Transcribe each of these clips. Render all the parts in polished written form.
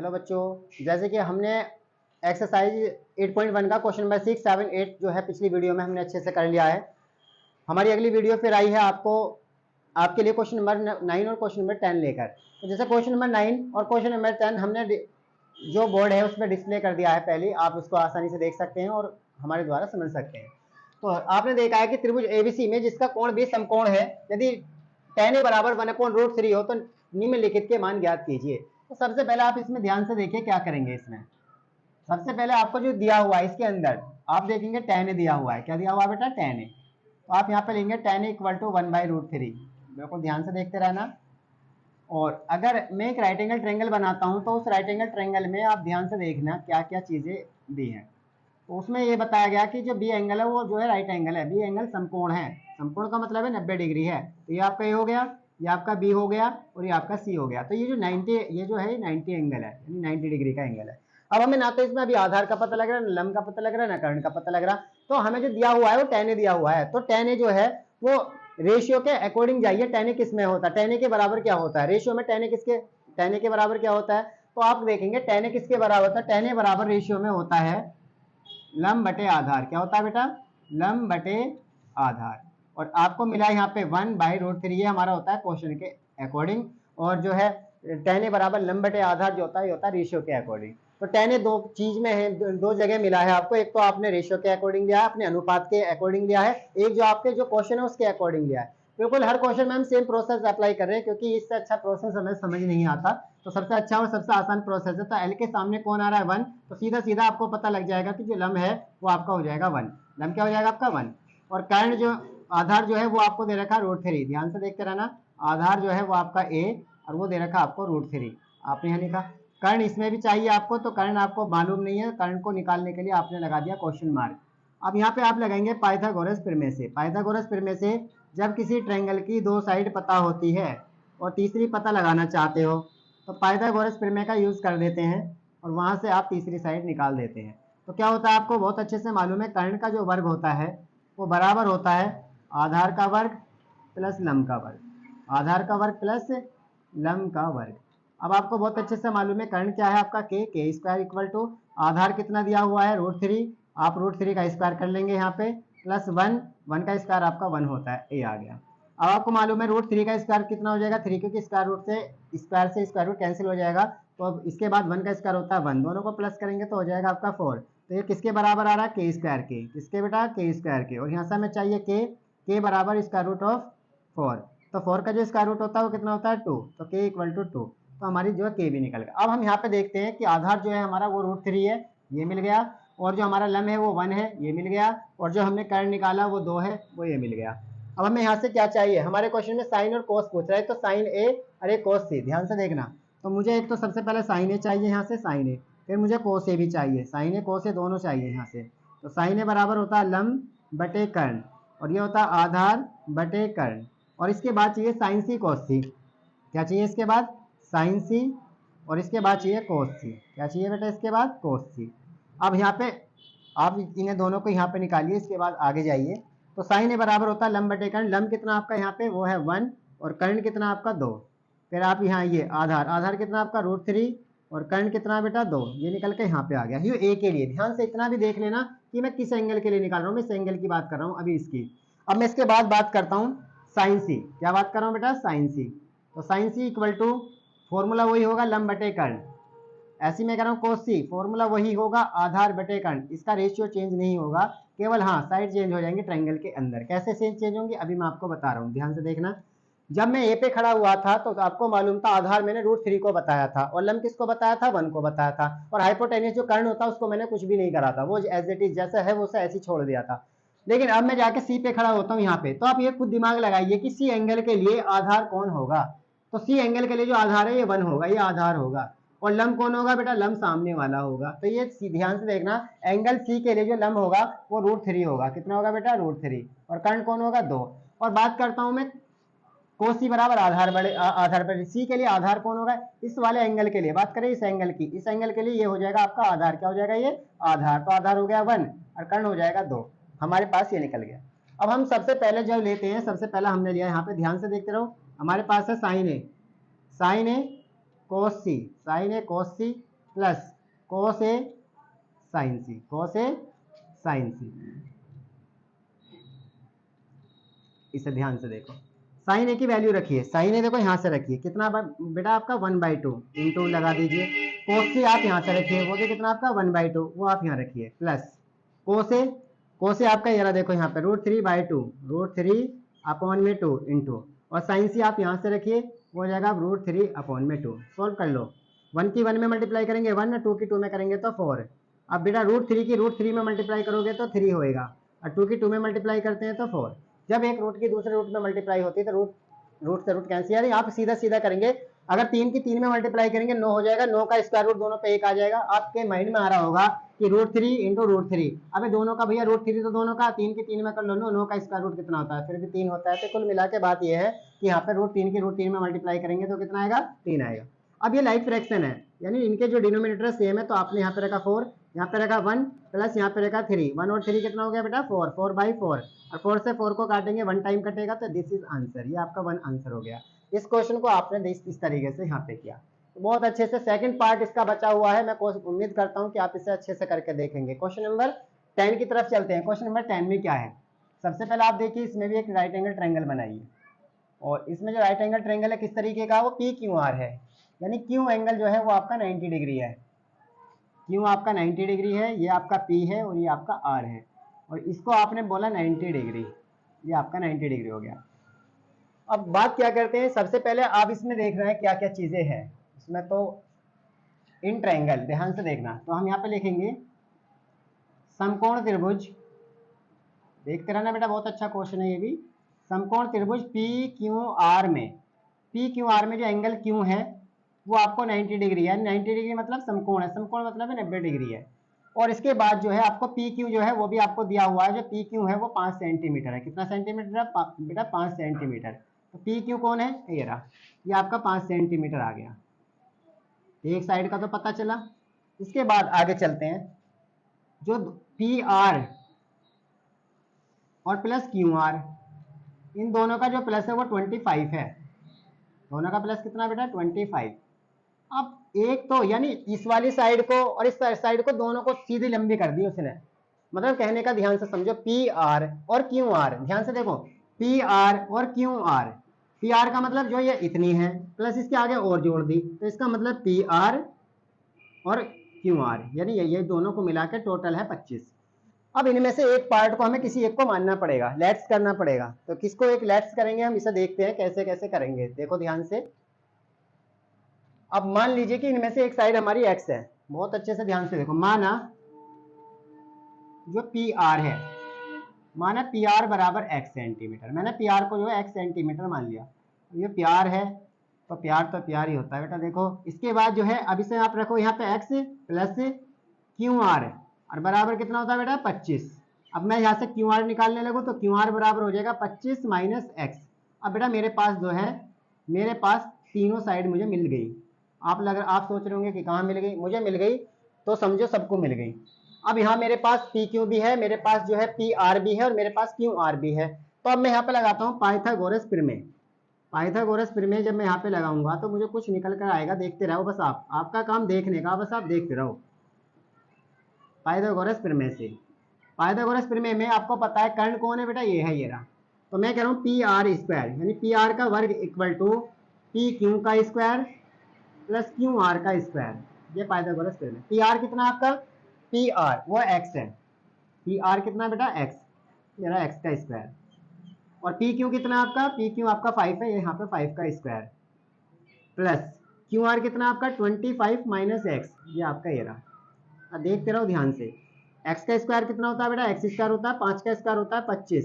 Hello बच्चों, जैसे कि हमने एक्सरसाइज 8.1 का क्वेश्चन नंबर 6, 7, 8 जो है पिछली वीडियो में हमने अच्छे से कर लिया है। हमारी अगली वीडियो फिर आई है आपके लिए क्वेश्चन नंबर 9 और क्वेश्चन नंबर 10 लेकर। तो जैसे क्वेश्चन नंबर 9 और क्वेश्चन नंबर 10 हमने जो बोर्ड है उसमें डिस्प्ले कर दिया है, पहले आप उसको आसानी से देख सकते हैं और हमारे द्वारा समझ सकते हैं। तो आपने देखा है कि त्रिभुज एबीसी में जिसका कोण भी समकोण है, यदि tan a बराबर 1/√3 हो तो निम्नलिखित के मान ज्ञात कीजिए। तो सबसे पहले आप इसमें ध्यान से देखिए क्या करेंगे। इसमें सबसे पहले आपको जो दिया हुआ है इसके अंदर आप देखेंगे tan a दिया हुआ है। क्या दिया हुआ है बेटा? tan a। तो आप यहाँ पे लेंगे tan a = 1/√3। बिल्कुल ध्यान से देखते रहना। और अगर मैं एक राइट एंगल ट्रायंगल बनाता हूं तो उस राइट एंगल ट्रायंगल में आप ध्यान से देखना क्या क्या चीजें दी हैं। तो उसमें ये बताया गया कि जो बी एंगल है वो जो है राइट एंगल है। बी एंगल समकोण है। समकोण का मतलब है 90 डिग्री है। तो ये आपका ए हो गया, ये आपका बी हो गया और ये आपका सी हो गया। तो ये जो 90 ये जो है 90 एंगल है, यानी 90 डिग्री का एंगल है। अब हमें ना तो इसमें अभी आधार का पता लग रहा है, ना लंब का पता लग रहा है, ना कर्ण का पता लग रहा। तो हमें जो दिया हुआ है वो tan a दिया हुआ है। तो tan a जो है वो रेशियो के अकॉर्डिंग जाइए। tan a किस में होता है? tan a के बराबर क्या होता है रेशियो में? tan a के बराबर क्या होता है? तो आप देखेंगे tan a किसके बराबर होता है? tan a बराबर रेशियो में होता है लंब बटे आधार। क्या होता है बेटा? लंब बटे आधार। और आपको मिला यहाँ पे 1/√3। ये हमारा होता है क्वेश्चन के अकॉर्डिंग। और जो है tan a बराबर लंब बटे आधार जो होता है ये होता है रेशियो के अकॉर्डिंग। तो tan a दो चीज में है, दो जगह मिला है आपको। एक तो आपने रेशियो के अकॉर्डिंग लिया है, अपने अनुपात के अकॉर्डिंग लिया है। एक जो आपके जो क्वेश्चन है उसके अकॉर्डिंग लिया है। बिल्कुल हर क्वेश्चन में हम सेम प्रोसेस अप्लाई कर रहे हैं, क्योंकि इससे अच्छा प्रोसेस हमें समझ नहीं आता। तो सबसे अच्छा और सबसे आसान प्रोसेस है। तो एल के सामने कौन आ रहा है? 1। तो सीधा सीधा आपको पता लग जाएगा कि जो लंब है वो आपका हो जाएगा 1। लंब क्या हो जाएगा आपका? 1। और कर्ण जो आधार जो है वो आपको दे रखा है √3। ध्यान से देखते रहना। आधार जो है वो आपका a और वो दे रखा आपको √3। आपने यहाँ लिखा। कर्ण इसमें भी चाहिए आपको, तो कर्ण आपको मालूम नहीं है। कर्ण को निकालने के लिए आपने लगा दिया क्वेश्चन मार्क। अब यहाँ पे आप लगाएंगे पाइथागोरस प्रमेय से। पाइथागोरस प्रमेय से जब किसी ट्रायंगल की दो साइड पता होती है और तीसरी पता लगाना चाहते हो तो पाइथागोरस प्रमेय का यूज कर देते हैं और वहां से आप तीसरी साइड निकाल देते हैं। तो क्या होता है आपको बहुत अच्छे से मालूम है। कर्ण का जो वर्ग होता है वो बराबर होता है आधार का वर्ग प्लस लंब का वर्ग। आधार का वर्ग प्लस लंब का वर्ग। अब आपको बहुत अच्छे से मालूम है कर्ण क्या है आपका? k² = आधार कितना दिया हुआ है? √3। आप √3 का स्क्वायर कर लेंगे यहाँ पे प्लस 1 का स्क्वायर आपका 1 होता है। ए आ गया। अब आपको मालूम है √3 का स्क्वायर कितना हो जाएगा? 3, क्योंकि स्क्वायर रूट से स्क्वायर रूट कैंसिल हो जाएगा। तो अब इसके बाद 1 का स्क्वायर होता है 1। दोनों को प्लस करेंगे तो हो जाएगा आपका 4। तो ये किसके बराबर आ रहा है? k² के। किसके बेटा? k² के। और यहाँ से हमें चाहिए k बराबर √4। तो 4 का जो स्क्वायर रूट होता है वो कितना होता है? 2। तो k = 2। तो हमारी जो है k भी निकल गया। अब हम यहाँ पे देखते हैं कि आधार जो है हमारा वो √3 है, ये मिल गया। और जो हमारा लंब है वो 1 है, ये मिल गया। और जो हमने कर्ण निकाला वो 2 है, वो ये मिल गया। अब हमें यहाँ से क्या चाहिए? हमारे क्वेश्चन में साइन और कोस पूछ रहा है। तो साइन a और एक कोस c। ध्यान से देखना। तो मुझे एक तो सबसे पहले साइन a चाहिए यहाँ से, साइन a। फिर मुझे कोस a भी चाहिए। साइन a कोस a दोनों चाहिए यहाँ से। तो साइन a बराबर होता है लंब बटे कर्ण और ये होता है आधार बटे कर्ण। और इसके बाद चाहिए साइन c कोस c। क्या चाहिए इसके बाद? Sine c। और इसके बाद चाहिए कोस c। क्या चाहिए बेटा इसके बाद? कोस c। अब यहाँ पे आप इन्हें दोनों को यहाँ पे निकालिए, इसके बाद आगे जाइए। तो साइन a बराबर होता है लंब बटे कर्ण। लंब कितना आपका यहाँ पे? वो है 1 और कर्ण कितना आपका? 2। फिर आप यहाँ ये आधार कितना आपका? √3 और कर्ण कितना बेटा? 2। ये निकल के यहाँ पे आ गया। ये a के लिए। ध्यान से इतना भी देख लेना कि मैं किस एंगल के लिए निकाल रहा हूँ। मैं इस एंगल की बात कर रहा हूँ अभी इसकी। अब मैं इसके बाद बात करता हूँ साइन c। क्या बात कर रहा हूँ बेटा? Sine c। तो साइन c = फॉर्मूला वही होगा लंब बटे कर्ण। ऐसी मैं कह रहा हूँ कोस c, फॉर्मूला वही होगा आधार बटे कर्ण। इसका रेशियो चेंज नहीं होगा, केवल हाँ साइड चेंज हो जाएंगे ट्रायंगल के अंदर। कैसे चेंज होंगे अभी मैं आपको बता रहा हूँ, ध्यान से देखना। जब मैं ए पे खड़ा हुआ था तो आपको मालूम था आधार मैंने √3 को बताया था और लंब किसको बताया था? 1 को बताया था। और हाइपोटेन्यूस जो कर्ण होता है उसको मैंने कुछ भी नहीं करा था, वो एज इट इज जैसा है वो ऐसे ही छोड़ दिया था। लेकिन अब मैं जाके सी पे खड़ा होता हूँ यहाँ पे। तो आप ये खुद दिमाग लगाइए कि सी एंगल के लिए आधार कौन होगा? तो सी एंगल के लिए जो आधार है ये 1 होगा, ये आधार होगा। और लंब कौन होगा बेटा? लंब सामने वाला होगा। तो ये ध्यान से देखना, एंगल सी के लिए जो लंब होगा वो √3 होगा। कितना होगा बेटा? √3। और कर्ण कौन होगा? 2। और बात करता हूं मैं कोस सी बराबर आधार बटे सी के लिए आधार कौन होगा? इस वाले एंगल के लिए बात करें, इस एंगल की, इस एंगल के लिए ये हो जाएगा आपका आधार। क्या हो जाएगा? ये आधार। तो आधार हो गया 1 और कर्ण हो जाएगा 2। हमारे पास ये निकल गया। अब हम सबसे पहले जब लेते हैं, सबसे पहला हमने लिया यहाँ पे, ध्यान से देखते रहो। हमारे पास है sine A cos C, sine A cos C plus cos A sin C, cos A sin C। इसे ध्यान से देखो, साइन ए की वैल्यू रखिए, साइन ए देखो यहाँ से रखिए, कितना बेटा आपका 1/2 इंटू लगा दीजिए, कोस सी आप यहाँ से रखिए, वो भी कितना आपका 1/2, वो आप यहाँ रखिए, प्लस कोस ए आपका ये रहा देखो यहाँ पे √3/2, √3/2 इंटू, और साइन सी आप यहाँ से रखिए, वो हो जाएगा √3/2। सोल्व कर लो, 1 की 1 में मल्टीप्लाई करेंगे 1, 2 की 2 में करेंगे तो 4। अब बेटा √3 की √3 में मल्टीप्लाई करोगे तो 3 होएगा, और 2 की 2 में मल्टीप्लाई करते हैं तो 4। जब एक रूट की दूसरे रूट में मल्टीप्लाई होती है तो रूट से रूट कैंसिल, यानी आप सीधा सीधा करेंगे, अगर 3 की 3 में मल्टीप्लाई करेंगे 9 हो जाएगा, 9 का स्क्वायर रूट दोनों पे 1 आ जाएगा। आपके माइंड में आ रहा होगा कि √3 इंटू √3, अबे दोनों का भैया √3 तो दोनों का, 3 की 3 में कर लो, 9 का स्क्वायर रूट कितना होता है, फिर भी 3 होता है। तो कुल मिला के बात यह है कि यहाँ पे √3 की √3 में मल्टीप्लाई करेंगे तो कितना आएगा, 3 आएगा। अब ये लाइक फ्रैक्शन है, यानी इनके जो डिनोमिनेटर सेम है, तो आपने यहाँ पे रखा 4, यहाँ पे रखा 1, प्लस यहाँ पे रखा 3, 1 और 3 कितना हो गया बेटा 4, 4/4, और 4 से 4 को काटेंगे 1 टाइम कटेगा, तो दिस इज आंसर, ये आपका 1 आंसर हो गया। इस क्वेश्चन को आपने इस तरीके से यहाँ पे किया, तो बहुत अच्छे से। सेकंड पार्ट इसका बचा हुआ है, मैं उम्मीद करता हूँ कि आप इसे अच्छे से करके देखेंगे। क्वेश्चन नंबर 10 की तरफ चलते हैं। क्वेश्चन नंबर 10 में क्या है, सबसे पहले आप देखिए, इसमें भी एक राइट एंगल ट्रायंगल बनाइए, और इसमें जो राइट एंगल ट्रायंगल है किस तरीके का, वो PQR है, यानी क्यू एंगल जो है वो आपका 90 डिग्री है, क्यू आपका 90 डिग्री है, ये आपका P है और ये आपका R है, और इसको आपने बोला 90 डिग्री, ये आपका 90 डिग्री हो गया। अब बात क्या करते हैं, सबसे पहले आप इसमें देख रहे हैं क्या क्या चीजें हैं इसमें, तो इन ट्रायंगल ध्यान से देखना, तो हम यहाँ पे लिखेंगे समकोण त्रिभुज, देखते रहना बेटा, बहुत अच्छा क्वेश्चन है ये भी। समकोण त्रिभुज PQR में जो एंगल Q है वो आपको 90 डिग्री है, 90 डिग्री मतलब समकोण है, समकोण मतलब 90 डिग्री है। और इसके बाद जो है आपको PQ जो है वो भी आपको दिया हुआ है, जो PQ है वो 5 सेंटीमीटर है, कितना सेंटीमीटर है बेटा 5 सेंटीमीटर। तो PQ कौन है, ये रहा, ये आपका 5 सेंटीमीटर आ गया, एक साइड का तो पता चला। इसके बाद आगे चलते हैं, जो PR और प्लस QR, इन दोनों का जो प्लस है वो 25 है, दोनों का प्लस कितना बेटा 25। अब एक तो यानी इस वाली साइड को और इस साइड को दोनों को सीधी लंबी कर दी उसने, मतलब कहने का ध्यान से समझो, PR और QR, ध्यान से देखो, PR और QR, PR का मतलब जो ये इतनी है, प्लस इसके आगे और जोड़ दी, तो इसका मतलब PR और QR, यानी ये दोनों को मिला के टोटल है 25। अब इनमें से एक पार्ट को हमें किसी एक को मानना पड़ेगा, लेट्स करना पड़ेगा, तो किसको एक लेट्स करेंगे हम, इसे देखते हैं कैसे कैसे करेंगे, देखो ध्यान से। अब मान लीजिए कि इनमें से एक साइड हमारी x है, बहुत अच्छे से ध्यान से देखो, माना जो PR है, माना PR बराबर x सेंटीमीटर, मैंने PR को जो है x सेंटीमीटर मान लिया, ये PR है तो प्यार ही होता है बेटा। देखो इसके बाद जो है, अब इसे आप रखो यहाँ पे x प्लस QR, और बराबर कितना होता है बेटा 25। अब मैं यहाँ से QR निकालने लगूँ तो QR बराबर हो जाएगा 25 माइनस x। अब बेटा मेरे पास जो है, मेरे पास तीनों साइड मुझे मिल गई। आप सोच रहे होंगे कि कहाँ मिल गई, मुझे मिल गई तो समझो सबको मिल गई। अब यहाँ मेरे पास PQ भी है, मेरे पास जो है PR भी है, और मेरे पास QR भी है। तो अब मैं यहाँ पे लगाता हूँ पाइथागोरस प्रमेय। पाइथागोरस प्रमेय जब मैं यहाँ पे लगाऊंगा तो मुझे कुछ निकल कर आएगा, देखते रहो बस, आपका काम देखने का, बस आप देखते रहो। पाइथागोरस प्रमेय से, पाइथागोरस प्रमेय में आपको पता है कर्ण कौन है बेटा, ये है, ये रहा। तो मैं कह रहा हूँ PR², यानी PR का वर्ग इक्वल टू PQ का स्क्वायर प्लस QR का स्क्वायर, ये पाइथागोरस प्रमेय। PR कितना आपका, PR वो x है, PR कितना बेटा x, ये रहा x का स्क्वायर, और PQ कितना आपका, PQ आपका 5 है, यहाँ पे 5 का स्क्वायर, प्लस QR कितना आपका 25 माइनस x, ये आपका ये रहा। अब देखते रहो ध्यान से, x का स्क्वायर कितना होता है बेटा, x स्क्वायर होता है, 5 का स्क्वायर होता है 25,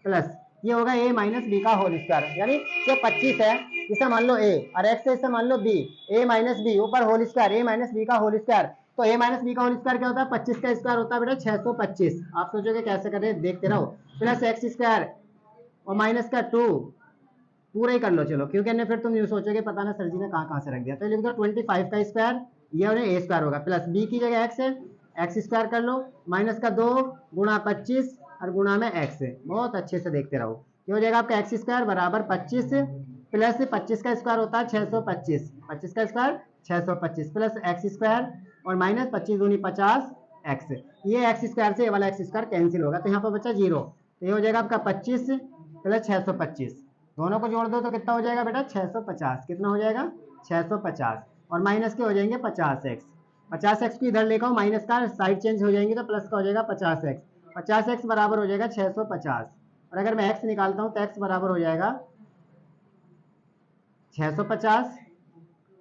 प्लस ये होगा a माइनस b का होल स्क्वायर, यानी जो 25 है इसे मान लो a, और x है इसे मान लो b, a माइनस b ऊपर whole square, a minus b का होल स्क्वायर, तो a माइनस b का होल स्क्वायर क्या होता है, 25 का स्क्वायर होता है बेटा 625। आप सोचोगे कैसे कर रहे हैं, देखते रहो, प्लस x स्क्वायर और माइनस का 2, पूरा ही कर लो चलो, क्योंकि फिर तुम ये सोचोगे पता ना सर जी ने कहाँ से रख दिया, तो लिख दो 25 का स्क्वायर, ये उन्हें a स्क्वायर होगा, प्लस b की जगह x है, x स्क्वायर कर लो, माइनस का 2 गुणा 25 और गुणा में x है। बहुत अच्छे से देखते रहो, ये हो जाएगा आपका x स्क्वायर बराबर 25 प्लस 25 का स्क्वायर होता है 625, 25 का स्क्वायर 625 प्लस x स्क्वायर और माइनस 25 दूनी 50 एक्स। ये एक्स स्क्वायर से ये वाला एक्स स्क्वायर कैंसिल होगा, तो यहाँ पर बच्चा 0, तो ये हो जाएगा आपका 25 प्लस 625, दोनों को जोड़ दो तो कितना हो जाएगा बेटा 650। कितना हो जाएगा 650, और माइनस के हो जाएंगे 50x। 50x को इधर लेकर माइनस का साइड चेंज हो जाएंगे तो प्लस का हो जाएगा 50x। 50x बराबर हो जाएगा 650, और अगर मैं x निकालता हूँ तो x बराबर हो जाएगा 650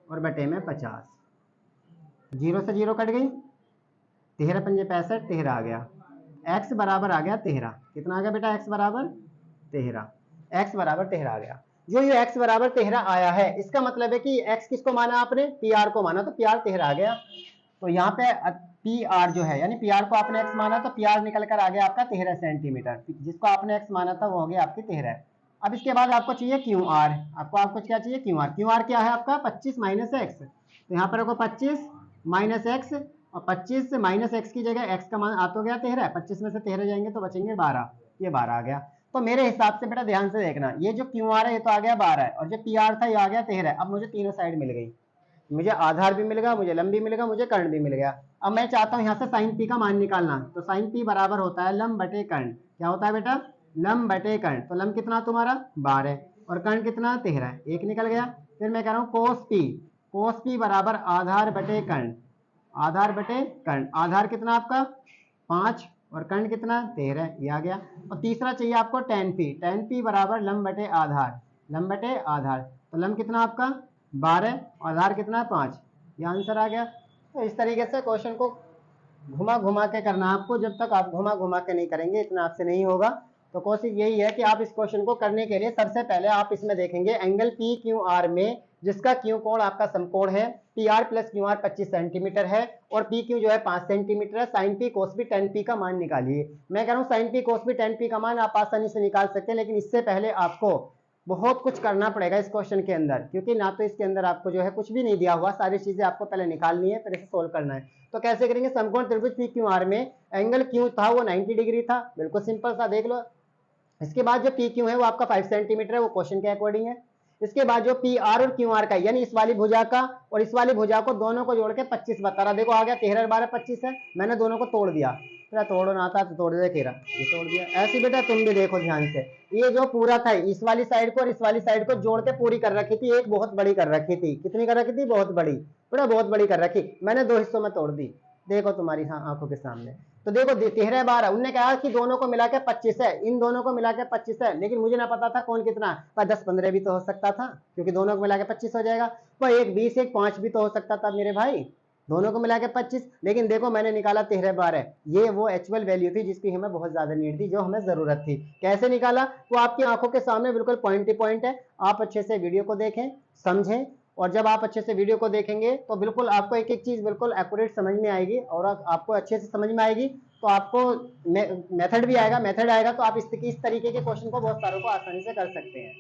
और बटे में 50, 0 से 0 कट गई, 13 पंजे 65, 13 आ गया। x बराबर आ गया 13। कितना आ गया बेटा x बराबर 13, x बराबर 13 आ गया। जो ये x बराबर 13 आया है इसका मतलब है कि x किसको माना आपने, PR को माना, तो PR 13 आ गया। तो यहाँ पे PR जो है यानी PR को आपने x माना तो PR निकल कर आ गया आपका 13 सेंटीमीटर, जिसको आपने x माना था वो हो गया आपकी 13। अब इसके बाद आपको चाहिए QR, आपको क्या चाहिए QR। QR क्या है आपका 25 माइनस एक्स, तो यहाँ पर आपको 25 माइनस एक्स, और 25 से माइनस एक्स की जगह x का मान आ तो गया 13, 25 में से 13 जाएंगे तो बचेंगे 12, ये 12 आ गया। तो मेरे हिसाब से बेटा ध्यान से देखना, ये जो QR है ये तो आ गया 12 है, और जो PR था ये आ गया 13। अब मुझे तीनों साइड मिल गई, मुझे आधार भी मिल गया, मुझे लंब भी मिल गया, मुझे कर्ण भी मिल गया। अब मैं चाहता हूँ यहाँ से साइन पी का मान निकालना, तो साइन पी बराबर होता है लंब बटे कर्ण। क्या होता है बेटा लंब बटे कर्ण, तो लंब कितना तुम्हारा 12 और कर्ण कितना 13, एक निकल गया। फिर मैं कह रहा हूँ कोस पी बराबर आधार बटे कर्ण, आधार बटे कर्ण। आधार कितना आपका 5 और कर्ण कितना 13, ये आ गया। और तीसरा चाहिए आपको tan p बराबर लंब बटे आधार, लंब बटे आधार, तो लंब कितना आपका 12, आधार कितना 5, ये आंसर आ गया। तो इस तरीके से क्वेश्चन को घुमा घुमा के करना आपको, जब तक आप घुमा घुमा के नहीं करेंगे इतना आपसे नहीं होगा। तो कोशिश यही है कि आप इस क्वेश्चन को करने के लिए सबसे पहले आप इसमें देखेंगे एंगल PQR में, जिसका क्यू कोण आपका समकोण है, PR प्लस QR 25 सेंटीमीटर है और PQ जो है 5 सेंटीमीटर है। Sign P cos P tan p का मान निकालिए। मैं कह रहा हूँ sign P cos P tan p का मान आप आसानी से निकाल सकते हैं, लेकिन इससे पहले आपको बहुत कुछ करना पड़ेगा इस क्वेश्चन के अंदर, क्योंकि ना तो इसके अंदर आपको जो है कुछ भी नहीं दिया हुआ, सारी चीजें आपको पहले निकालनी है, फिर इसे सोल्व करना है। तो कैसे करेंगे, समकोण त्रिभुज PQR में एंगल Q था वो 90 डिग्री था, बिल्कुल सिंपल सा देख लो। इसके बाद जो PQ है वो आपका 5 सेंटीमीटर है, वो क्वेश्चन के अकॉर्डिंग है। इसके बाद जो PR और QR का यानी इस वाली भुजा का और इस वाली भुजा को दोनों को जोड़ के 25 बता रहा, देखो आ गया 13 और 12 25 है, मैंने दोनों को तोड़ दिया, तेरा तोड़ना आता तो तोड़ दे, 13 ये तोड़ दिया। ऐसे बेटा तुम भी देखो ध्यान से, ये जो पूरा था इस वाली साइड को और इस वाली साइड को जोड़ के पूरी कर रखी थी, एक बहुत बड़ी कर रखी थी। कितनी कर रखी थी, बहुत बड़ी, बेटा बहुत बड़ी कर रखी, मैंने 2 हिस्सों में तोड़ दी, देखो तुम्हारी आंखों के सामने। तो देखो 13 12, उनने कहा कि दोनों को मिला के 25 है, इन दोनों को मिला के 25 है, लेकिन मुझे ना पता था कौन कितना, पर 10 15 भी तो हो सकता था, क्योंकि दोनों को मिला के 25 हो जाएगा। पर एक 20 एक 5 भी तो हो सकता था मेरे भाई, दोनों को मिला के 25, लेकिन देखो मैंने निकाला 13 12, ये वो एक्चुअल वैल्यू थी जिसकी हमें बहुत ज्यादा नीड थी, जो हमें जरूरत थी। कैसे निकाला वो आपकी आंखों के सामने बिल्कुल पॉइंट ही पॉइंट है। आप अच्छे से वीडियो को देखें, समझें, और जब आप अच्छे से वीडियो को देखेंगे तो बिल्कुल आपको एक एक चीज बिल्कुल एक्यूरेट समझ में आएगी, और आपको अच्छे से समझ में आएगी तो आपको मेथड भी आएगा, मेथड आएगा तो आप इस तरीके के क्वेश्चन को बहुत सारों को आसानी से कर सकते हैं।